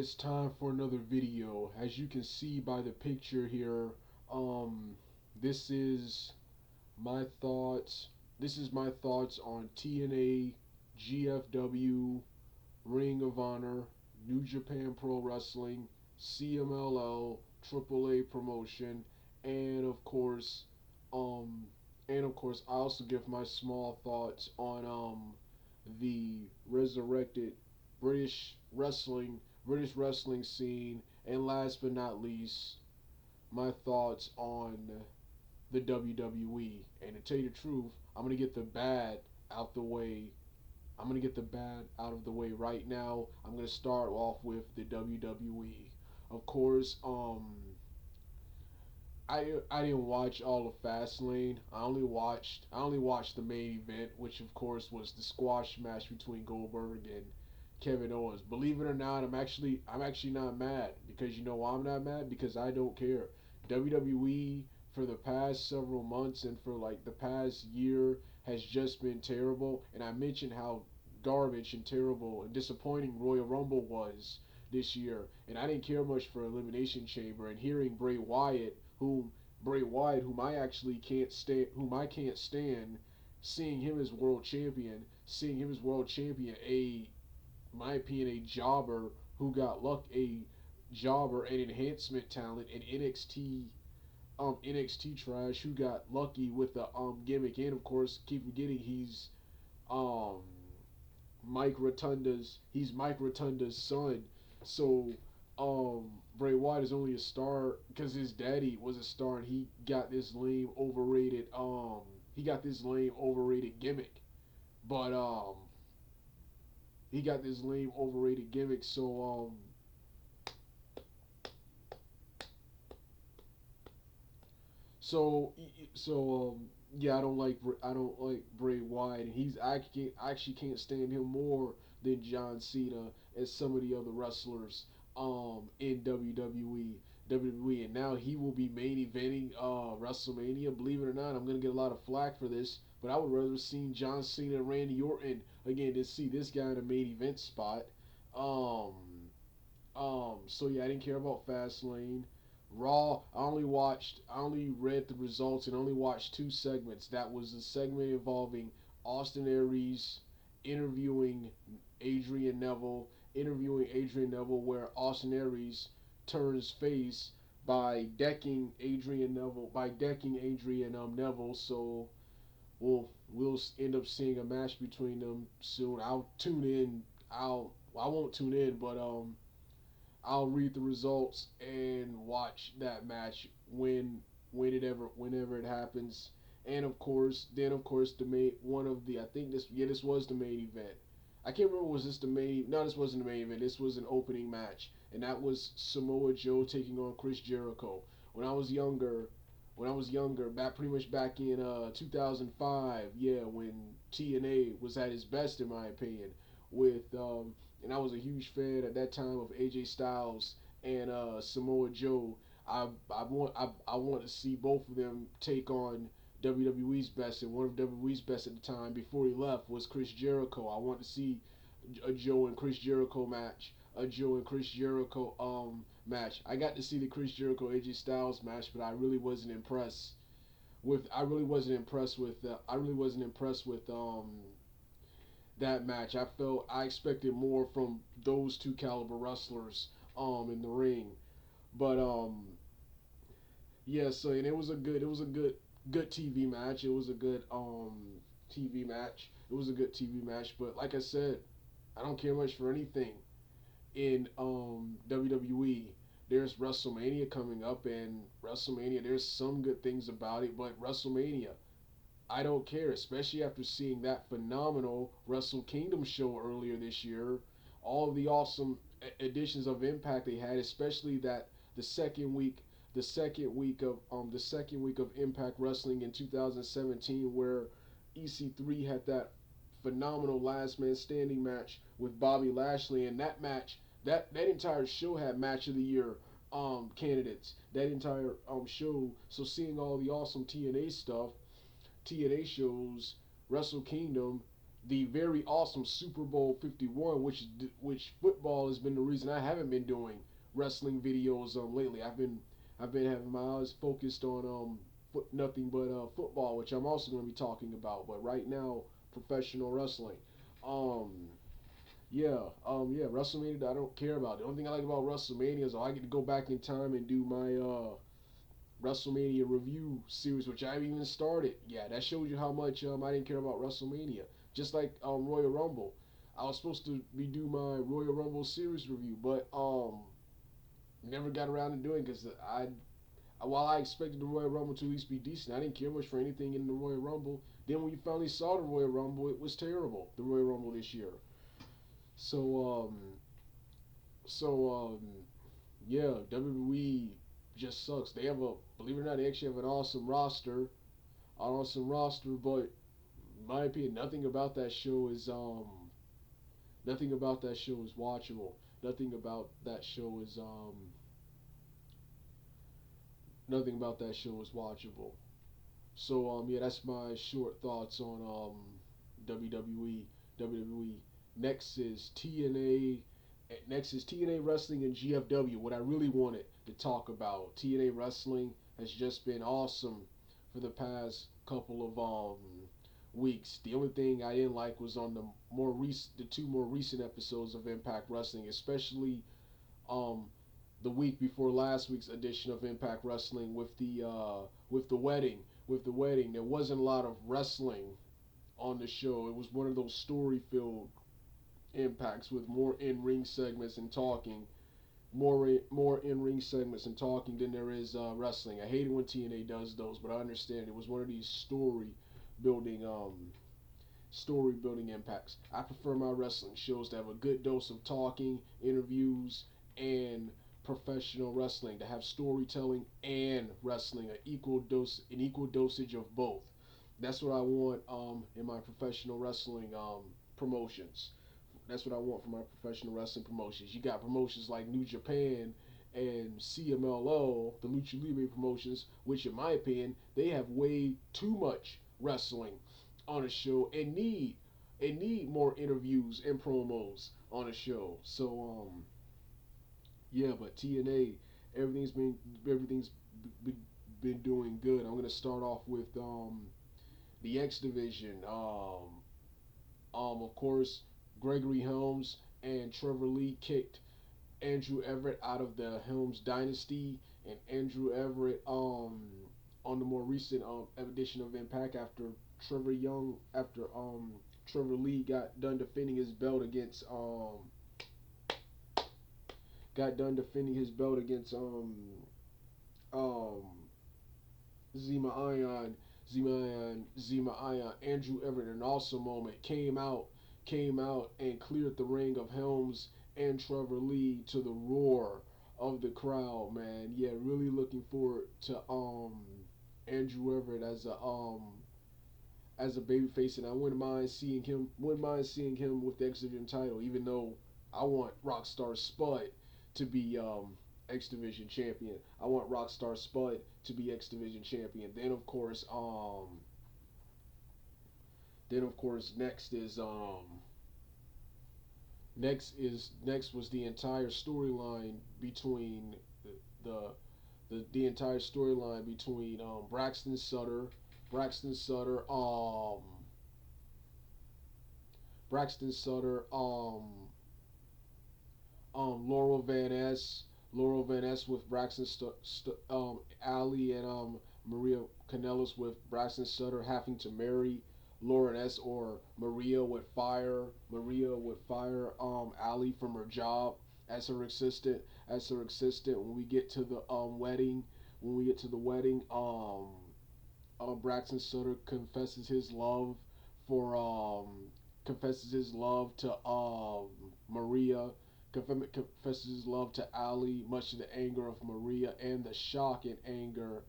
it's time for another video. As you can see by the picture here, this is my thoughts. This is my thoughts on TNA, GFW, Ring of Honor, New Japan Pro Wrestling, CMLL, AAA promotion, and of course, um, I also give my small thoughts on the resurrected British wrestling British wrestling scene, and last but not least, my thoughts on the WWE. And to tell you the truth, I'm gonna get the bad out the way. I'm gonna get the bad out of the way right now. I'm gonna start off with the WWE. Of course, I didn't watch all of Fastlane. I only watched the main event, which of course was the squash match between Goldberg and Kevin Owens. Believe it or not, I'm actually not mad, because you know why I'm not mad? Because I don't care. WWE for the past several months and for like the past year has just been terrible, and I mentioned how garbage and terrible and disappointing Royal Rumble was this year, and I didn't care much for Elimination Chamber, and hearing Bray Wyatt, whom I actually can't stand, seeing him as world champion, my opinion, a jobber who got luck, a jobber and enhancement talent, and NXT trash who got lucky with the gimmick, and of course keep forgetting um he's Mike Rotunda's son. So Bray Wyatt is only a star because his daddy was a star, and he got this lame overrated gimmick. But he got this lame overrated gimmick. So yeah, I don't like Bray Wyatt. I actually can't stand him more than John Cena and some of the other wrestlers in WWE. And now he will be main eventing WrestleMania. Believe it or not, I'm gonna get a lot of flack for this, but I would rather have seen John Cena and Randy Orton again to see this guy in a main event spot. Um, so yeah, I didn't care about Fastlane. Raw, I only read the results and only watched two segments. That was a segment involving Austin Aries interviewing interviewing Adrian Neville, where Austin Aries turns face by decking Adrian Neville. So we'll end up seeing a match between them soon. I'll tune in. I won't tune in, but I'll read the results and watch that match whenever it happens. And of course the main one of the I think this was the main event. I can't remember, was this the main? No, this wasn't the main event. This was an opening match, and that was Samoa Joe taking on Chris Jericho. When I was younger, back pretty much back in 2005, yeah, when TNA was at its best, in my opinion, with and I was a huge fan at that time of AJ Styles and Samoa Joe. I want to see both of them take on WWE's best, and one of WWE's best at the time before he left was Chris Jericho. I want to see a Joe and Chris Jericho match. A Joe and Chris Jericho match. I got to see the Chris Jericho AJ Styles match, but I really wasn't impressed with that match. I expected more from those two caliber wrestlers in the ring. But yeah, so and it was a good TV match. It was a good TV match. It was a good TV match, but like I said, I don't care much for anything in WWE. There's WrestleMania coming up, and WrestleMania, there's some good things about it, but WrestleMania, I don't care, especially after seeing that phenomenal Wrestle Kingdom show earlier this year. All of the awesome additions of Impact they had, especially that the second week, the second week of Impact Wrestling in 2017, where EC3 had that phenomenal last man standing match with Bobby Lashley, and that match, that entire show had match of the year candidates. That entire show. So seeing all the awesome TNA stuff, TNA shows, Wrestle Kingdom, the very awesome Super Bowl 51, which football has been the reason I haven't been doing wrestling videos lately. I've been having my eyes focused on nothing but football, which I'm also going to be talking about. But right now, professional wrestling. Um, yeah, WrestleMania I don't care about. The only thing I like about WrestleMania is I get to go back in time and do my WrestleMania review series, which I haven't even started. Yeah, that shows you how much I didn't care about WrestleMania. Just like Royal Rumble, I was supposed to be do my Royal Rumble series review, but never got around to doing because while I expected the Royal Rumble to at least be decent, I didn't care much for anything in the Royal Rumble. Then when you finally saw the Royal Rumble, it was terrible. The Royal Rumble this year. So so yeah, WWE just sucks. They have a believe it or not, they actually have an awesome roster, but in my opinion, nothing about that show is watchable. Nothing about that show is nothing about that show is watchable. So yeah, that's my short thoughts on WWE. WWE. Next is TNA. Next is TNA Wrestling and GFW. What I really wanted to talk about. TNA Wrestling has just been awesome for the past couple of weeks. The only thing I didn't like was on the two more recent episodes of Impact Wrestling, especially um the week before last week's edition of Impact Wrestling with the wedding. With the wedding, there wasn't a lot of wrestling on the show. It was one of those story filled impacts with more in ring segments and talking. More in ring segments and talking than there is wrestling. I hate it when TNA does those, but I understand it was one of these building story building impacts. I prefer my wrestling shows to have a good dose of talking, interviews, and professional wrestling, to have storytelling and wrestling, an equal dosage of both. That's what I want in my professional wrestling promotions. That's what I want for my professional wrestling promotions. You got promotions like New Japan and CMLO, the Lucha Libre promotions, which in my opinion, they have way too much wrestling on a show and need more interviews and promos on a show. So yeah, but TNA, everything's been doing good. I'm gonna start off with the X Division. Of course, Gregory Helms and Trevor Lee kicked Andrew Everett out of the Helms dynasty, and Andrew Everett on the more recent edition of Impact after Trevor Lee got done defending his belt against um Zima Ion, Zima Ion, Andrew Everett, in an awesome moment, came out and cleared the ring of Helms and Trevor Lee to the roar of the crowd. Man, yeah, really looking forward to Andrew Everett as a babyface, and I wouldn't mind seeing him with the X Division title, even though I want Rockstar Spud to be X Division champion. I want Rockstar Spud to be X Division champion. Then of course next was the entire storyline between the the entire storyline between Braxton Sutter, Braxton Sutter, Laurel Van Ness with Ali and Maria Kanellis with Braxton Sutter having to marry Lauren S. or Maria would fire Ali from her job as her assistant when we get to the wedding. Braxton Sutter for confesses his love to Maria, confesses his love to Ali, much to the anger of Maria and the shock and anger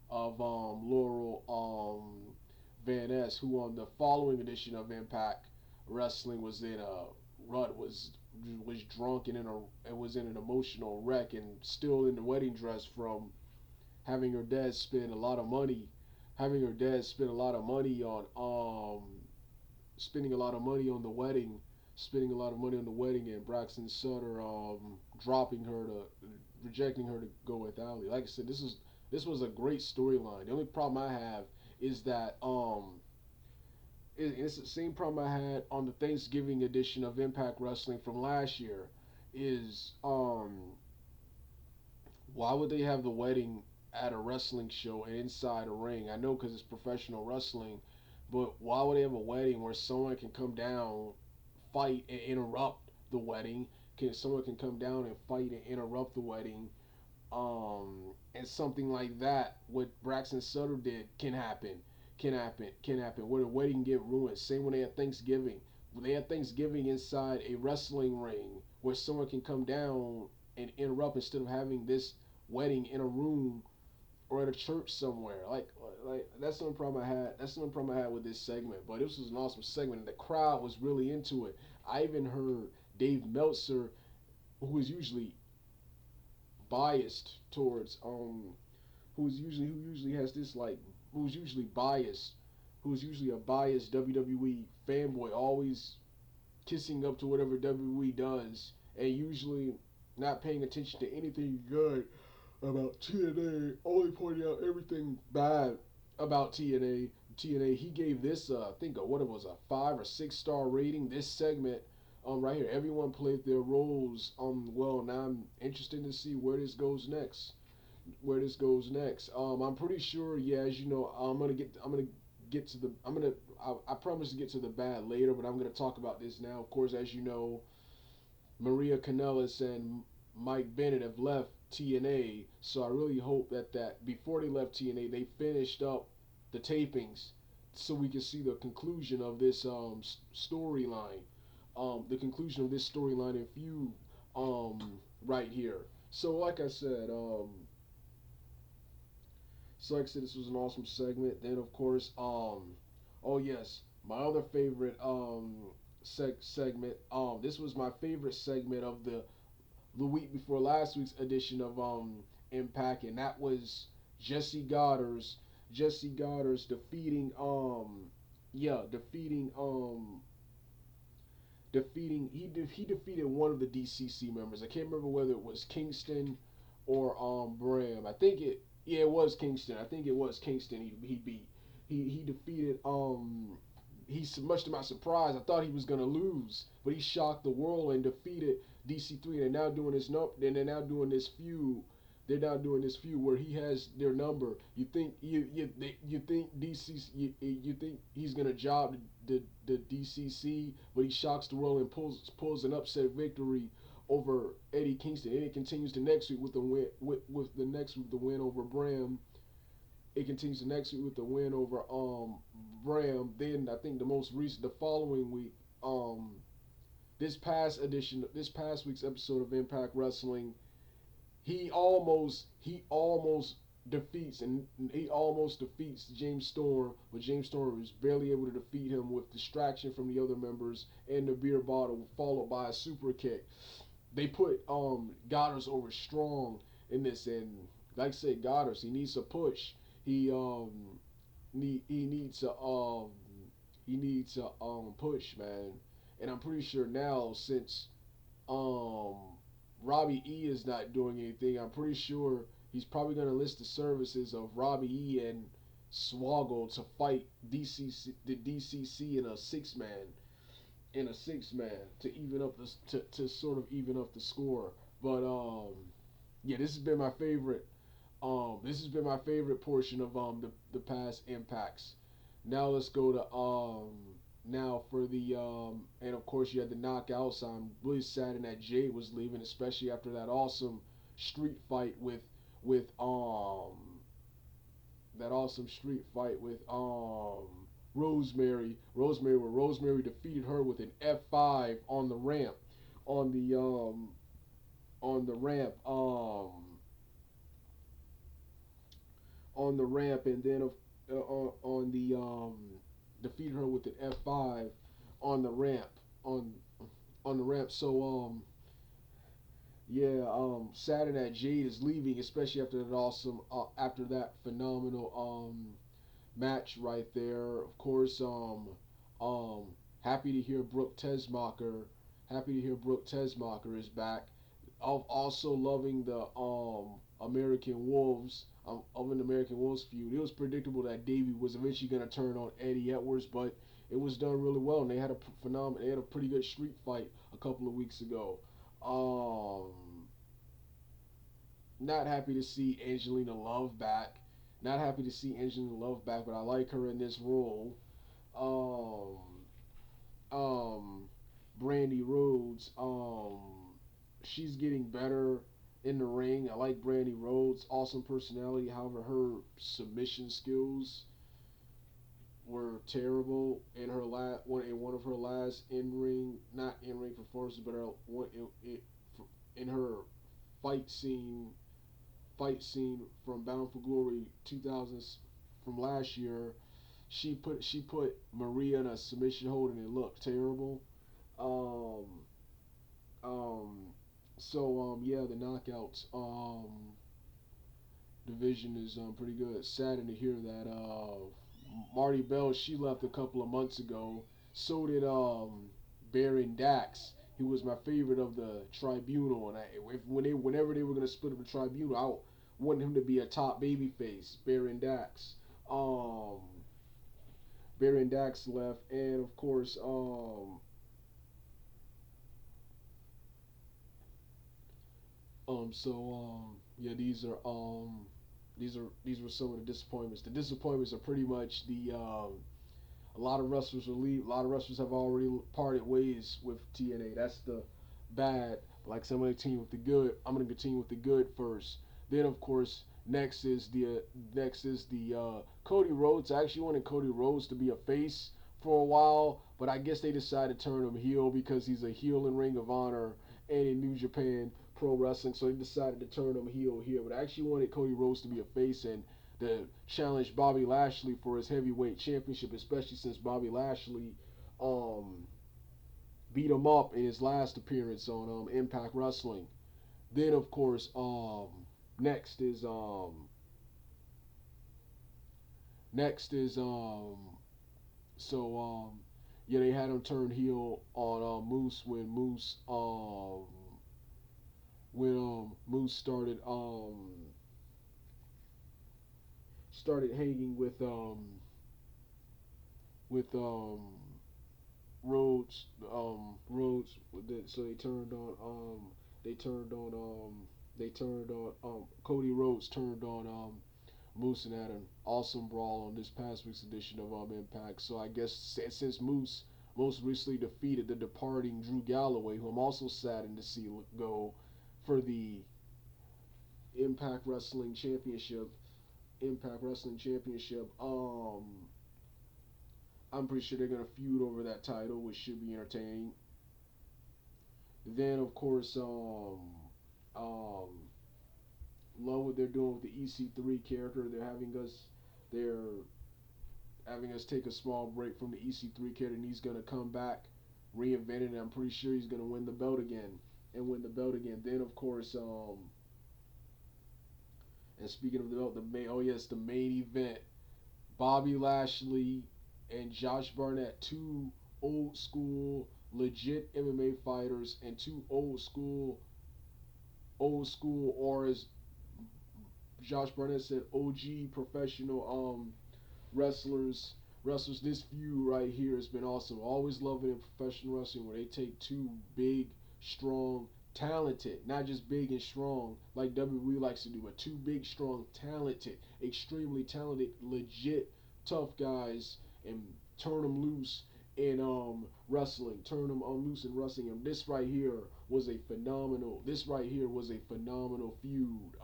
of Laurel Van Ness, who on the following edition of Impact Wrestling was in a rut was drunk and was in an emotional wreck and still in the wedding dress from having her dad spend a lot of money on spending a lot of money on the wedding, and Braxton Sutter dropping her to rejecting her to go with Ali. Like I said, this was a great storyline. The only problem I have is that it's the same problem I had on the Thanksgiving edition of Impact Wrestling from last year. Is why would they have the wedding at a wrestling show and inside a ring? I know because it's professional wrestling, but why would they have a wedding where someone can come down, fight, and interrupt the wedding? Someone can come down and fight and interrupt the wedding? And something like that, what Braxton Sutter did, can happen. Where the wedding get ruined. Same when they had Thanksgiving. When they had Thanksgiving inside a wrestling ring, where someone can come down and interrupt instead of having this wedding in a room or at a church somewhere. Like that's the only problem I had. That's the only problem I had with this segment. But this was an awesome segment, and the crowd was really into it. I even heard Dave Meltzer, who is usually biased towards who usually has this like who's usually biased who's usually a biased WWE fanboy, always kissing up to whatever WWE does, and usually not paying attention to anything good about TNA, only pointing out everything bad about TNA. TNA, he gave this, I think, what it was, a 5 or 6 star rating. This segment, right here, everyone played their roles. Well, now I'm interested to see where this goes next. I'm pretty sure, yeah, as you know, I'm gonna get to the, I promise to get to the bad later, but I'm gonna talk about this now. Of course, as you know, Maria Kanellis and Mike Bennett have left TNA, so I really hope that before they left TNA, they finished up the tapings so we can see the conclusion of this storyline, and feud right here. So like I said, this was an awesome segment. Then of course, oh yes, my other favorite segment. This was my favorite segment of the week before last week's edition of Impact, and that was Jesse Goddard's defeating yeah defeating defeating he defeated one of the DCC members. I can't remember whether it was Kingston or Bram. I think it yeah it was Kingston. I think it was Kingston. He beat. He defeated much to my surprise, I thought he was gonna lose, but he shocked the world and defeated DC3. They're now doing this no, then they're now doing this feud. They're now doing this feud where he has their number. You think you think he's gonna job the DCC, but he shocks the world and pulls an upset victory over Eddie Kingston. And it continues the next week with the win with the next week the win over Bram. It continues the next week with the win over Bram. Then I think the most recent, the following week, this past week's episode of Impact Wrestling, he almost defeats James Storm, but James Storm was barely able to defeat him with distraction from the other members and the beer bottle, followed by a super kick. They put Goddard's over strong in this, and like I said, Goddard's he needs a push. He he needs a push, man. And I'm pretty sure now since um Robbie E is not doing anything, I'm pretty sure he's probably gonna list the services of Robbie E and Swoggle to fight DCC in a six man to even up to sort of even up the score. But yeah, this has been my favorite portion of the past impacts. Now let's go to now for the and of course you had the knockouts. I'm really saddened that Jade was leaving, especially after that awesome street fight with Rosemary, where Rosemary defeated her with an F5 on the ramp, on the on the ramp on the ramp, and then on the defeated her with an F5 on the ramp on on the ramp. So yeah, saddened that Jade is leaving, especially after that awesome after that phenomenal match right there. Of course, Happy to hear Brooke Tesmacher. Happy to hear Brooke Tesmacher is back. Also loving the American Wolves of an American Wolves feud. It was predictable that Davey was eventually going to turn on Eddie Edwards, but it was done really well, and they had a phenomenal. They had a pretty good street fight a couple of weeks ago. Um, Not happy to see Angelina Love back. Not happy to see Angelina Love back, but I like her in this role. Um, Brandy Rhodes. She's getting better in the ring. I like Brandy Rhodes. Awesome personality. However, her submission skills were terrible in her in one of her last in ring, not in ring performances, but in her fight scene from Bound for Glory 2000s from last year. She put Maria in a submission hold and it looked terrible. Um, um, yeah, the knockouts division is pretty good. Saddened to hear that Marty Bell, she left a couple of months ago. So did Baron Dax. He was my favorite of the Tribunal, and whenever they were gonna split up the Tribunal, I wanted him to be a top baby face. Um, Baron Dax left, and of course yeah, these were some of the disappointments. The disappointments are pretty much the a lot of wrestlers will leave. A lot of wrestlers have already parted ways with TNA. That's the bad. Like so I'm gonna continue with the good. I'm gonna continue with the good first. Then of course next is the Cody Rhodes. I actually wanted Cody Rhodes to be a face for a while, but I guess they decided to turn him heel because he's a heel in Ring of Honor and in New Japan Pro Wrestling. So they decided to turn him heel here. But I actually wanted Cody Rhodes to be a face and to challenge Bobby Lashley for his heavyweight championship, especially since Bobby Lashley um, beat him up in his last appearance on Impact Wrestling. Then of course next is next is so yeah, they had him turn heel on Moose when Moose started hanging with Rhodes. So they turned on Cody Rhodes turned on Moose and had an awesome brawl on this past week's edition of Impact. So I guess since Moose most recently defeated the departing Drew Galloway, who I'm also saddened to see go for the Impact Wrestling Championship. Impact Wrestling Championship. I'm pretty sure they're gonna feud over that title, which should be entertaining. Then of course, love what they're doing with the EC3 character. They're having us take a small break from the EC3 character, and he's gonna come back, reinvented. And I'm pretty sure he's gonna win the belt again and win the belt again. Then of course, and speaking of the belt, the main event, Bobby Lashley and Josh Barnett, two old school legit MMA fighters and two or as Josh Barnett said, OG professional wrestlers. This feud right here has been awesome. Always loving in professional wrestling where they take two big, strong, talented, not just big and strong like WWE likes to do, but two big, strong, talented, extremely talented, legit, tough guys and turn them loose in wrestling. Turn them loose in wrestling. And this right here was a phenomenal. This right here was a phenomenal feud.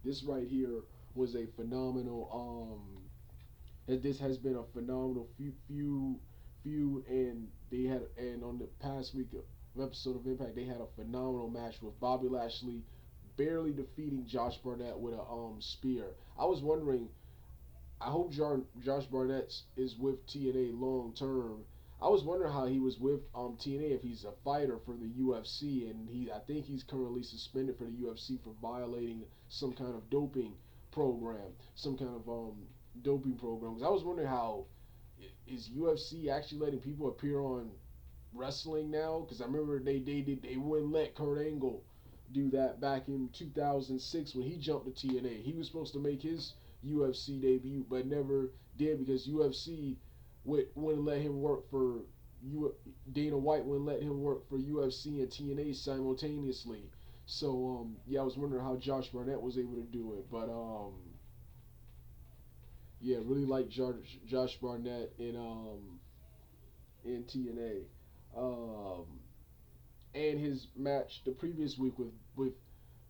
This right here was a phenomenal this has been a phenomenal feud, and they had and on the past week of episode of Impact they had a phenomenal match with Bobby Lashley barely defeating Josh Barnett with a spear. I was wondering. I hope Josh Barnett is with TNA long term. I was wondering how he was with TNA if he's a fighter for the UFC, and I think he's currently suspended for the UFC for violating some kind of doping program, some kind of doping program. 'Cause I was wondering how is UFC actually letting people appear on wrestling now? Because I remember they wouldn't let Kurt Angle do that back in 2006 when he jumped to TNA. He was supposed to make his UFC debut, but never did because UFC wouldn't let him work for Dana White wouldn't let him work for UFC and TNA simultaneously. So yeah, I was wondering how Josh Barnett was able to do it, but yeah, really like Josh Barnett in TNA. And his match the previous week with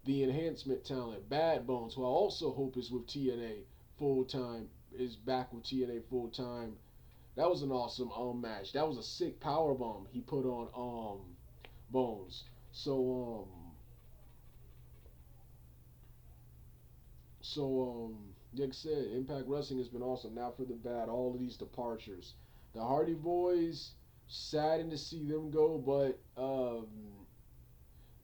the enhancement talent Bad Bones, who I also hope is with TNA full time, is back with TNA full time. That was an awesome match. That was a sick power bomb he put on Bones. So like I said, Impact Wrestling has been awesome. Now for the bad, all of these departures. The Hardy Boys, saddened to see them go, but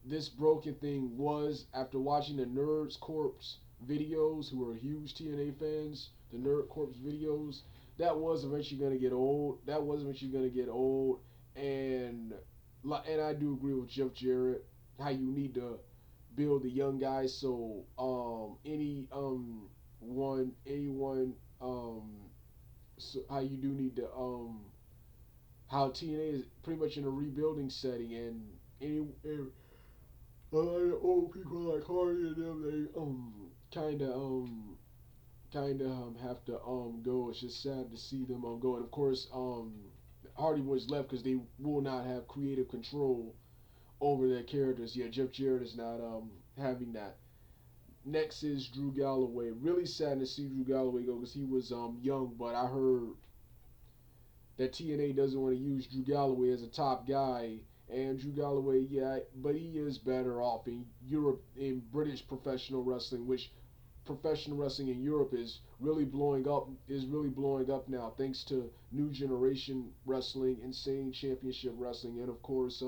this broken thing was after watching the Nerds Corpse videos, who are huge TNA fans, the Nerd Corpse videos, that was eventually gonna get old. That was eventually gonna get old, and I do agree with Jeff Jarrett how you need to build the young guys. So anyone so how you do need to how TNA is pretty much in a rebuilding setting, and a lot of old people like Hardy and them, they kind of have to go. It's just sad to see them go. And of course, Hardy was left because they will not have creative control over their characters. Yeah, Jeff Jarrett is not having that. Next is Drew Galloway. Really sad to see Drew Galloway go because he was young, but I heard that TNA doesn't want to use Drew Galloway as a top guy. And Drew Galloway, yeah, but he is better off in Europe in British professional wrestling, which professional wrestling in Europe is really blowing up. Is really blowing up now, thanks to New Generation Wrestling, Insane Championship Wrestling, and of course,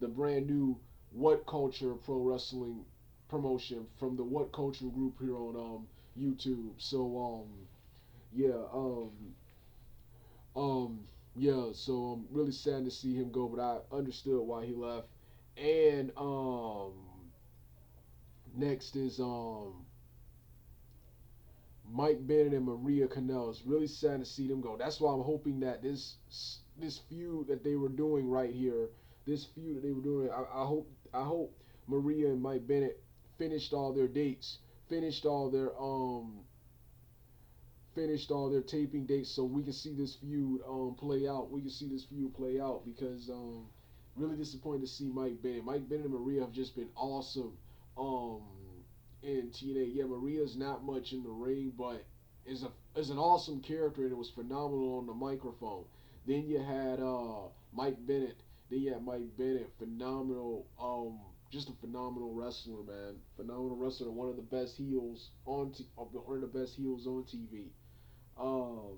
the brand new What Culture Pro Wrestling promotion from the What Culture group here on YouTube. So yeah, um, yeah, so I'm really sad to see him go, but I understood why he left. And next is Mike Bennett and Maria Kanellis. Really sad to see them go. That's why I'm hoping that this feud that they were doing right here, this feud that they were doing, I hope Maria and Mike Bennett finished all their dates, finished all their taping dates, so we can see this feud play out. We can see this feud play out because really disappointed to see Mike Bennett. Mike Bennett and Maria have just been awesome um in TNA. Yeah, Maria's not much in the ring, but is an awesome character and it was phenomenal on the microphone. Then you had Mike Bennett. Then you had Mike Bennett, phenomenal just a phenomenal wrestler, man. Phenomenal wrestler, one of the best heels one of the best heels on TV. Um,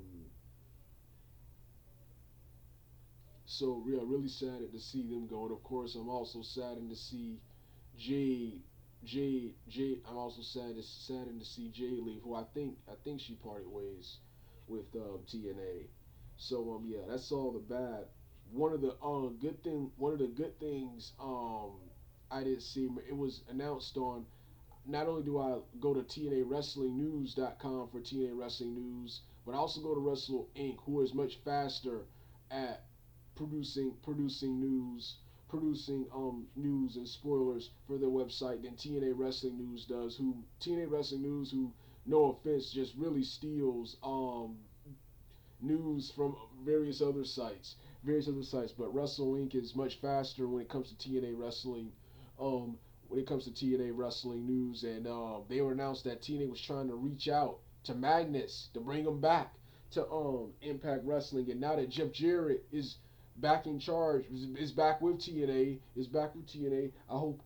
so yeah, really saddened to see them go. And of course, I'm also saddened to see Jade. I'm also saddened to see Jade leave, who I think she parted ways with TNA. So yeah, that's all the bad. One of the good things I didn't see. It was announced on. Not only do I go to TNAWrestlingNews.com for TNA Wrestling News, but I also go to Wrestle Inc., who is much faster at producing news and spoilers for their website than TNA Wrestling News does. Who TNA Wrestling News, who no offense, just really steals news from various other sites. But Wrestle Inc. is much faster when it comes to TNA Wrestling. Um, when it comes to TNA Wrestling News, and they were announced that TNA was trying to reach out to Magnus to bring him back to Impact Wrestling, and now that Jeff Jarrett is back in charge, is back with TNA, I hope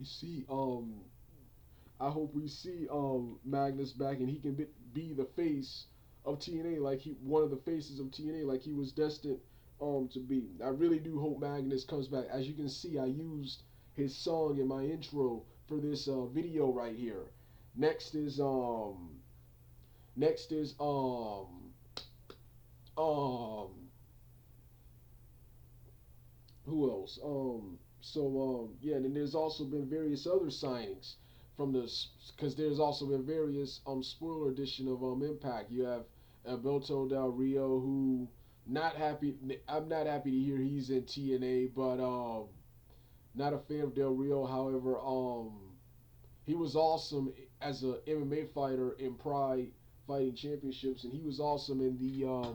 we see Magnus back, and he can be the face of TNA, like he one of the faces of TNA, like he was destined to be. I really do hope Magnus comes back. As you can see, I used his song in my intro for this video right here. Next is next is Um, who else? Yeah, and then there's also been various other signings from the because there's also been various spoiler edition of Impact. You have Alberto Del Rio, who not happy. I'm not happy to hear he's in TNA, but not a fan of Del Rio. However, he was awesome as a MMA fighter in Pride Fighting Championships, and he was awesome in the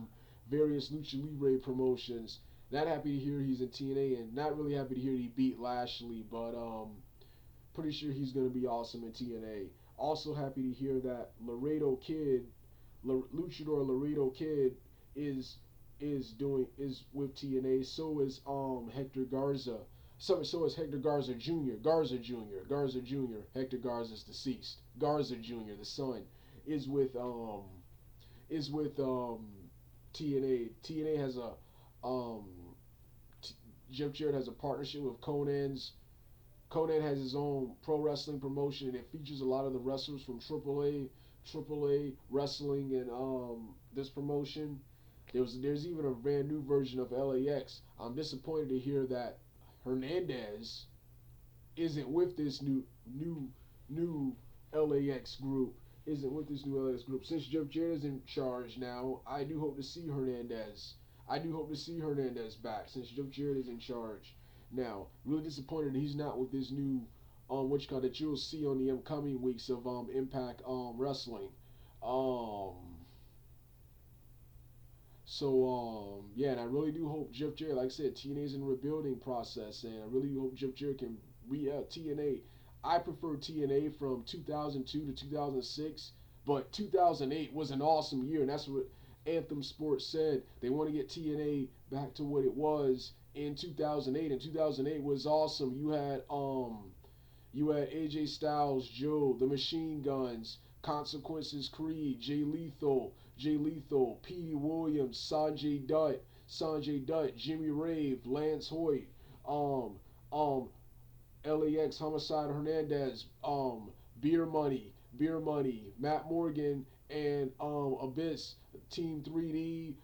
various Lucha Libre promotions. Not happy to hear he's in TNA, and not really happy to hear he beat Lashley, but pretty sure he's going to be awesome in TNA. Also happy to hear that Laredo Kid, Luchador Laredo Kid, is is with TNA. So is Hector Garza. So is Hector Garza Jr. Garza Jr. Hector Garza is deceased. Garza Jr. The son is with TNA. TNA has a um Jeff Jarrett has a partnership with Conan's. Conan has his own pro wrestling promotion, and it features a lot of the wrestlers from AAA wrestling, and this promotion. There's even a brand new version of LAX. I'm disappointed to hear that Hernandez isn't with this new LAX group. Isn't with this new LAX group. Since Jeff Jarrett is in charge now, I do hope to see Hernandez. I do hope to see Hernandez back since Jeff Jarrett is in charge. Now, really disappointed he's not with this new what you call that you'll see on the upcoming weeks of Impact Wrestling. Um yeah, and I really do hope Jeff Jarrett, like I said, TNA's in the rebuilding process, and I really hope Jeff Jarrett can re TNA. I prefer TNA from 2002 to 2006, but 2008 was an awesome year, and that's what Anthem Sports said. They want to get TNA back to what it was in 2008, and 2008 was awesome. You had AJ Styles, Joe, the Machine Guns, Consequences Creed, Jay Lethal, Petey Williams, Sanjay Dutt, Jimmy Rave, Lance Hoyt, um, um, LAX, Homicide Hernandez, Beer Money, Matt Morgan, and Abyss, Team 3D,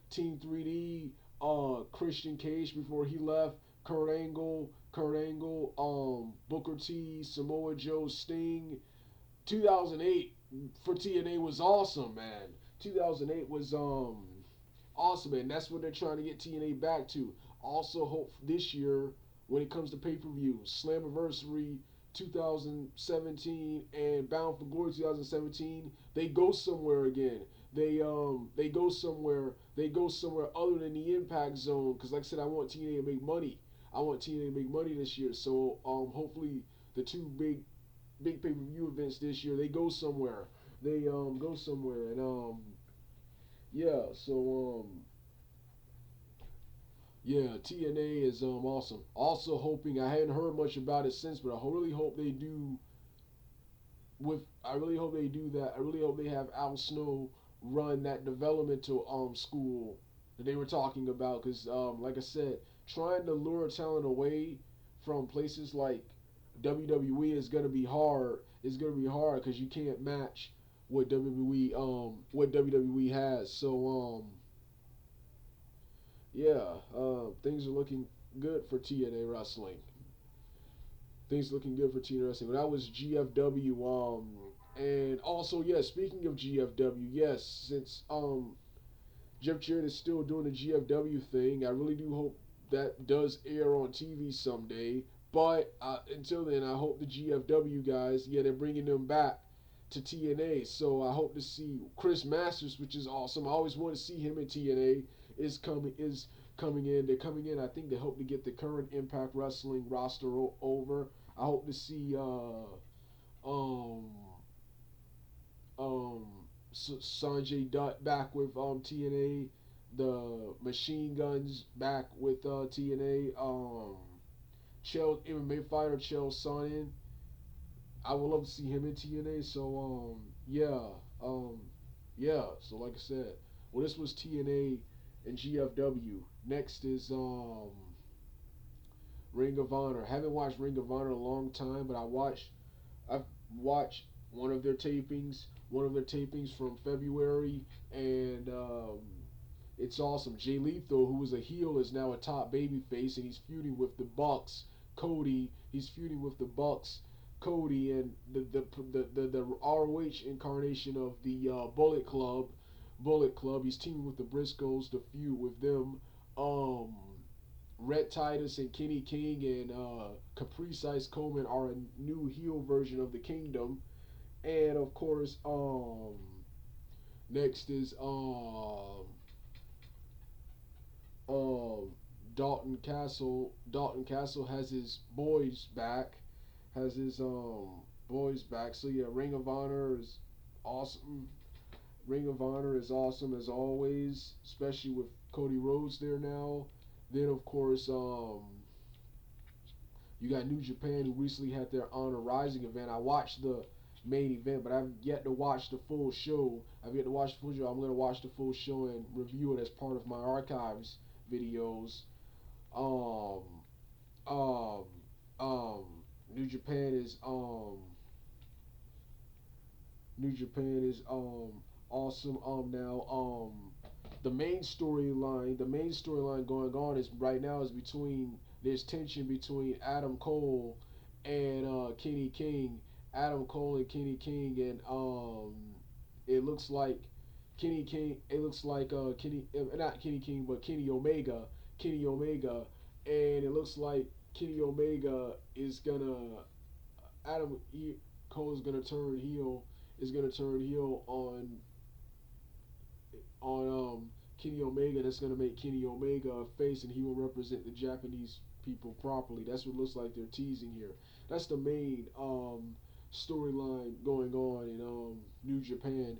Christian Cage before he left, Kurt Angle, Booker T, Samoa Joe, Sting. 2008 for TNA was awesome, man. 2008 was awesome, and that's what they're trying to get TNA back to. Also, hope this year when it comes to pay per views, Slammiversary 2017 and Bound for Glory 2017, they go somewhere again. They go somewhere. They go somewhere other than the Impact Zone. Because like I said, I want TNA to make money. I want TNA to make money this year. So hopefully the two big pay per view events this year, they go somewhere. They go somewhere, and yeah. So yeah, TNA is awesome. Also hoping, I hadn't heard much about it since, but I really hope they do. I really hope they do that. I really hope they have Al Snow run that developmental school that they were talking about. Because like I said, trying to lure talent away from places like WWE is gonna be hard. It's gonna be hard because you can't match what WWE has. So yeah, things are looking good for TNA wrestling. Things looking good for TNA wrestling. But that was GFW. And also, yeah, speaking of GFW, yes, since Jeff Jarrett is still doing the GFW thing, I really do hope that does air on TV someday. But until then, I hope the GFW guys, yeah, they're bringing them back to TNA. So I hope to see Chris Masters, which is awesome. I always want to see him in TNA. Is coming in. They're coming in. I think they hope to get the current Impact Wrestling roster over. I hope to see um um Sanjay Dutt back with TNA, the Machine Guns back with TNA, Chael MMA fighter Chael Sonnen. I would love to see him in TNA. So yeah, um yeah. So like I said, well this was TNA and GFW. Next is Ring of Honor. Haven't watched Ring of Honor in a long time, but I've watched one of their tapings from February, and It's awesome. Jay Lethal, who was a heel, is now a top baby face, and he's feuding with the Bucks. Cody, he's feuding with the Bucks. Cody and the ROH incarnation of the Bullet Club. Bullet Club. He's teaming with the Briscoes to feud with them. Um, Rhett Titus and Kenny King and Caprice Ice Coleman are a new heel version of the Kingdom. And of course, next is um, Dalton Castle. Dalton Castle has his boys back. Has his boys back. So yeah, Ring of Honor is awesome. Ring of Honor is awesome as always, especially with Cody Rhodes there now. Then of course, you got New Japan who recently had their Honor Rising event. I watched the main event, but I've yet to watch the full show. I've yet to watch the full show. I'm gonna watch the full show and review it as part of my archives videos. Um, um, um, New Japan is New Japan is awesome. Now the main storyline going on is right now is between there's tension between Adam Cole and Kenny King. Adam Cole and Kenny King, and it looks like Kenny King. It looks like Kenny, not Kenny King, but Kenny Omega. Kenny Omega, and it looks like Kenny Omega is gonna Adam Cole is gonna turn heel. Is gonna turn heel on Kenny Omega. That's gonna make Kenny Omega a face, and he will represent the Japanese people properly. That's what it looks like they're teasing here. That's the main storyline going on in New Japan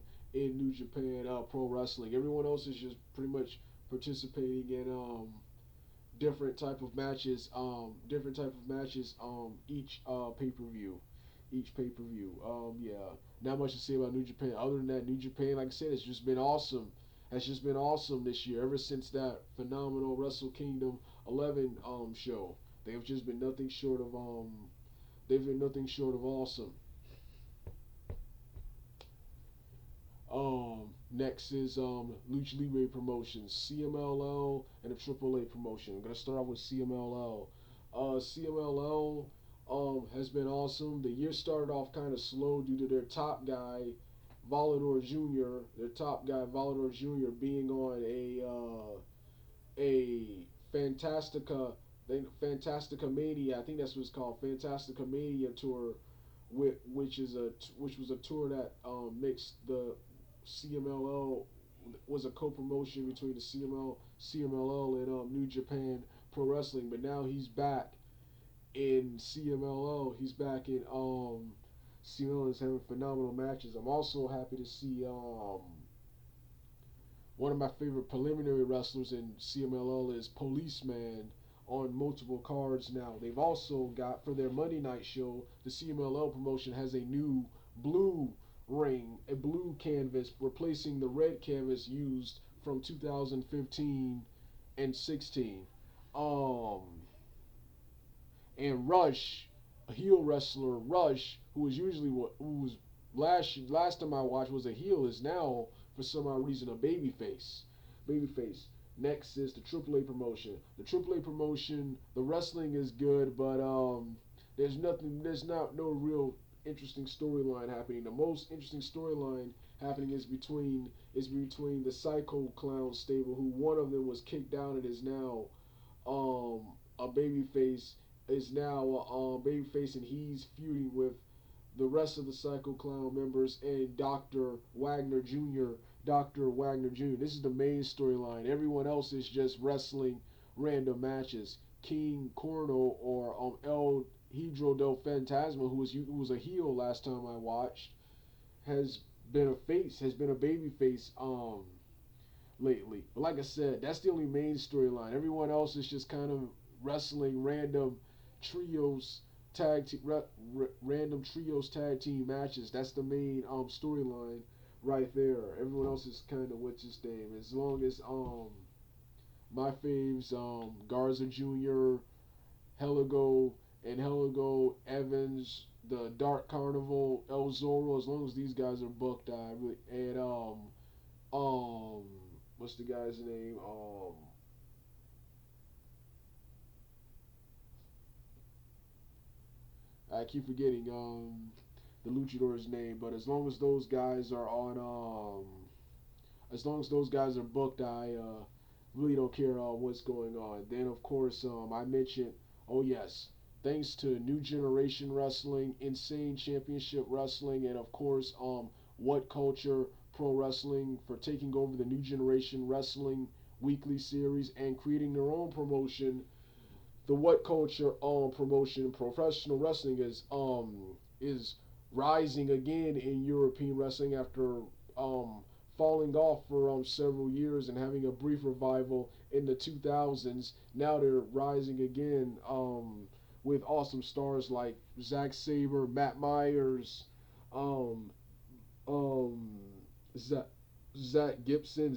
Pro Wrestling. Everyone else is just pretty much participating in different type of matches each pay-per-view yeah, not much to say about New Japan other than that New Japan, like I said, it's just been awesome. Has just been awesome this year ever since that phenomenal Wrestle Kingdom 11 show. They've just been nothing short of awesome. Next is Lucha Libre Promotions, CMLL, and a AAA promotion. I'm gonna start off with CMLL. CMLL has been awesome. The year started off kind of slow due to their top guy, Volador Jr. Their top guy, Volador Jr. being on a Fantastica, Fantastica Mania. I think that's what it's called, Fantastica Mania tour, which was a tour that mixed the CMLL was a co-promotion between the CMLL and New Japan Pro Wrestling. But now he's back in CMLL. He's back in CMLL is having phenomenal matches. I'm also happy to see one of my favorite preliminary wrestlers in CMLL is Policeman on multiple cards now. They've also got for their Monday night show, the CMLL promotion has a new blue ring, a blue canvas replacing the red canvas used from 2015 and 16. Um, and Rush, a heel wrestler, Rush, who was usually who was last time I watched was a heel, is now for some odd reason a babyface. Babyface. Next is the AAA promotion. The AAA promotion, the wrestling is good, but there's not no real interesting storyline happening. The most interesting storyline happening is between the Psycho Clown stable, who one of them was kicked out and is now um a babyface, and he's feuding with the rest of the Psycho Clown members and Dr. Wagner Jr. Dr. Wagner Jr. This is the main storyline. Everyone else is just wrestling random matches. King Corno or El Hidro del Fantasma, who was a heel last time I watched, has has been a baby face lately. But like I said, that's the only main storyline. Everyone else is just kind of wrestling trios random trios tag team matches. That's the main storyline right there. Everyone else is kind of what's his name. As long as my faves Garza Jr., Heligo Evans, the Dark Carnival, El Zorro. As long as these guys are booked, I really and um what's the guy's name? I keep forgetting the luchador's name, but as long as those guys are on as long as those guys are booked, I really don't care what's going on. Then, of course, I mentioned, oh yes, thanks to New Generation Wrestling, Insane Championship Wrestling, and of course, What Culture Pro Wrestling for taking over the New Generation Wrestling weekly series and creating their own promotion. The What Culture promotion, professional wrestling is rising again in European wrestling after falling off for several years and having a brief revival in the 2000s. Now they're rising again with awesome stars like Zack Sabre, Matt Myers, um, um, Zach, Zach Gibson,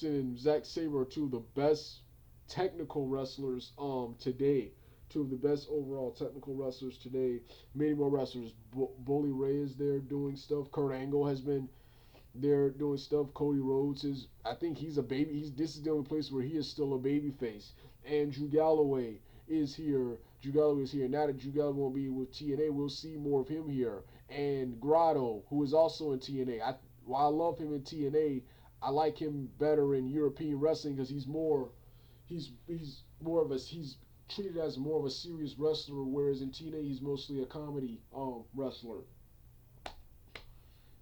and Zack Sabre are two of the best technical wrestlers today. Two of the best overall technical wrestlers today. Many more wrestlers. Bully Ray is there doing stuff. Kurt Angle has been there doing stuff. Cody Rhodes is. I think he's a baby. This is the only place where he is still a baby face. And Drew Galloway is here. Drew Galloway is here. Now that Drew Galloway won't be with TNA, we'll see more of him here. And Grotto, who is also in TNA. While I love him in TNA, I like him better in European wrestling because he's more of a he's treated as more of a serious wrestler, whereas in TNA he's mostly a comedy wrestler.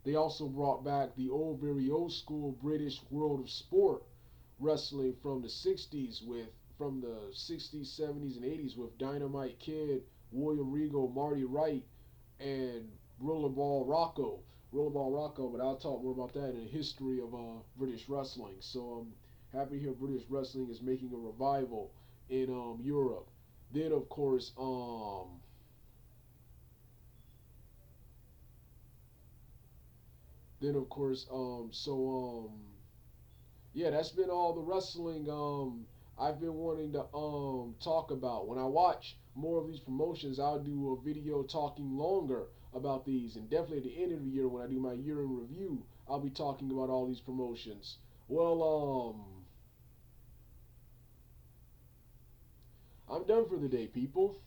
They also brought back the very old school British World of Sport wrestling from the 60s from the 60s, 70s, and 80s with Dynamite Kid, William Regal, Marty Wright, and Rollerball Rocco. Rollerball Rocco, but I'll talk more about that in the history of British wrestling. So I'm happy to hear British wrestling is making a revival in Europe. Then of course then of course yeah, that's been all the wrestling I've been wanting to talk about. When I watch more of these promotions, I'll do a video talking longer about these, and definitely at the end of the year when I do my year in review, I'll be talking about all these promotions. Well, I'm done for the day, people.